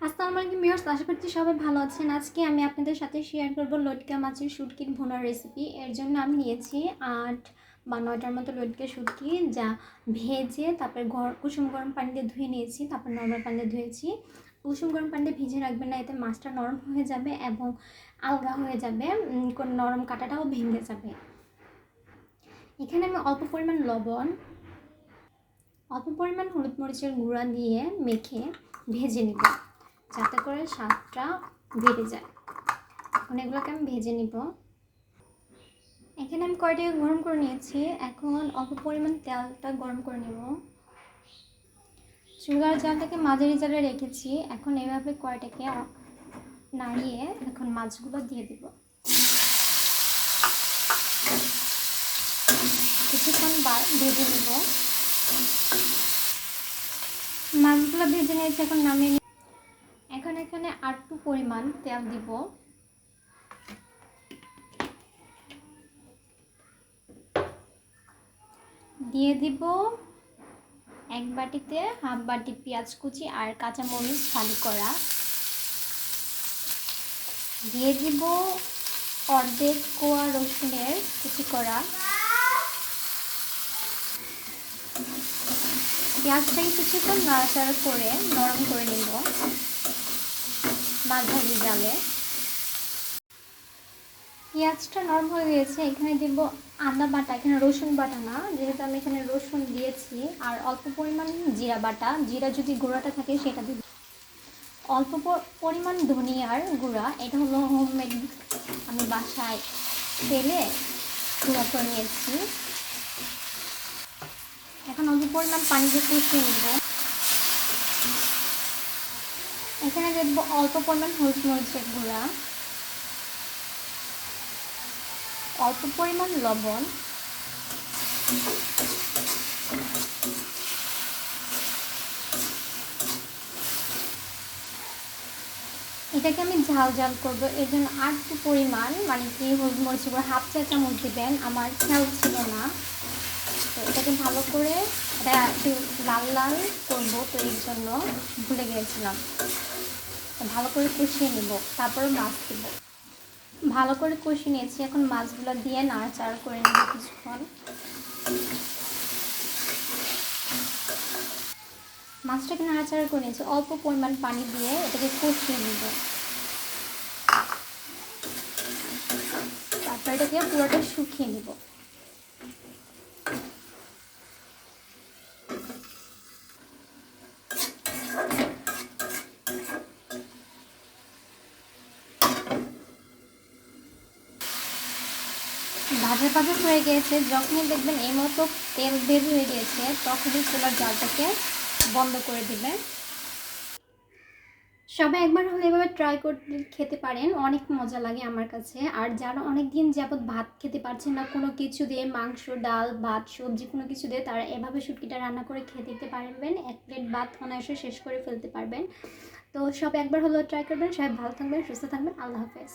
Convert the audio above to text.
আসসালামু আলাইকুম ভিউয়ার্স, আশা করছি সবাই ভালো আছেন। আজকে আমি আপনাদের সাথে শেয়ার করব লটকা মাছের শুটকির ভুনার রেসিপি। এর জন্য আমি নিয়েছি 8 বা 9টার মতো লটকা শুটকি, যা ভেজে তারপরে কুসুম গরম পানি দিয়ে ধুয়ে নিয়েছি, তারপর নর্মাল পানি দিয়ে ধুয়েছি। কুসুম গরম পানিতে ভিজে রাখবেন না, এতে মাছটা নরম হয়ে যাবে এবং আলগা হয়ে যাবে, কোন নরম কাঁটাটাও ভেঙে যাবে। এখানে আমি অল্প পরিমাণ লবণ, অল্প পরিমাণ হলুদ মরিচের গুঁড়া দিয়ে মেখে ভেজে নিব, যাতে করে স্বাদটা বেড়ে যায়। এখন এগুলোকে আমি ভেজে নিব। এখানে আমি কড়াইটাকে গরম করে নিয়েছি। এখন অল্প পরিমাণ তেলটা গরম করে নেব। চুলার জালটাকে মাঝারি জালে রেখেছি। এখন এভাবে কড়াইটাকে নাড়িয়ে এখন মাছগুলো দিয়ে দিব। কিছুক্ষণ ভেজে নিব। মাছগুলো ভেজে নিয়েছি, এখন নামিয়ে নিব। এখন এখানে আরেকটু পরিমাণ তেল দিব। দিয়ে দিব এক বাটিতে হাফ বাটি পেঁয়াজ কুচি আর কাঁচামরিচ ফালি করা। দিয়ে দিব অর্ধেক কোয়া রসুনের কুচি করা। পেঁয়াজটাকে কিছুক্ষণ নাড়াচাড়া করে নরম করে নিব মাঝারি জালে। পেঁয়াজটা নরম হয়ে গিয়েছে, এখানে দিব আদা বাটা। এখানে রসুন বাটা না, যেহেতু আমি এখানে রসুন দিয়েছি। আর অল্প পরিমাণ জিরা বাটা, জিরা যদি গুঁড়াটা থাকে সেটা দিব। অল্প পরিমাণ ধনিয়ার গুঁড়া, এটা হলো হোমমেড, আমি বাসায় তেলে গুঁড়া করে নিয়েছি। এখন অল্প পরিমাণ পানি দিয়ে কষিয়ে নেব। এখানে দেখব অল্প পরিমাণ হলুদ মরিচের গুঁড়া, অল্প পরিমাণ লবণ, এটাকে আমি ঝাল ঝাল করবো, এর জন্য আর একটু পরিমাণ মানে কি হলুদ মরিচ গুঁড়া হাফ চা চামচ দিবেন। আমার খেয়াল ছিল না, তো এটাকে ভালো করে এটা একটু লাল লাল করবো, তো এর জন্য ভুলে গিয়েছিলাম। ভালো করে কষিয়ে নেব, তারপরে মাছ দেব। ভালো করে কষিয়ে নিয়েছি, এখন মাছগুলো দিয়ে নাড়াচাড়া করে নেব কিছুক্ষণ। মাছটাকে নাড়াচাড়া করে নিয়েছি, অল্প পরিমাণ পানি দিয়ে এটাকে কষিয়ে নেব। তারপর এটাকে পুরোটা শুকিয়ে নেব। ভাজা ভাজা হয়ে গিয়েছে, যখনই দেখবেন এই মতো তেল বের হয়ে গিয়েছে, তখনই চুলার জালটাকে বন্ধ করে দিবেন। সবাই একবার হলে এভাবে ট্রাই করতে খেতে পারেন, অনেক মজা লাগে আমার কাছে। আর যারা অনেক দিন যাবত ভাত খেতে পারছেন না কোনো কিছু দিয়ে, মাংস ডাল ভাত সবজি কোনো কিছু দিয়ে, তারা এভাবে শুটকিটা রান্না করে খেতে দিতে পারবেন। এক প্লেট ভাত অনায়াসে শেষ করে ফেলতে পারবেন। তো সবাই একবার হলেও ট্রাই করবেন। সবাই ভালো থাকবেন, সুস্থ থাকবেন। আল্লাহ হাফেজ।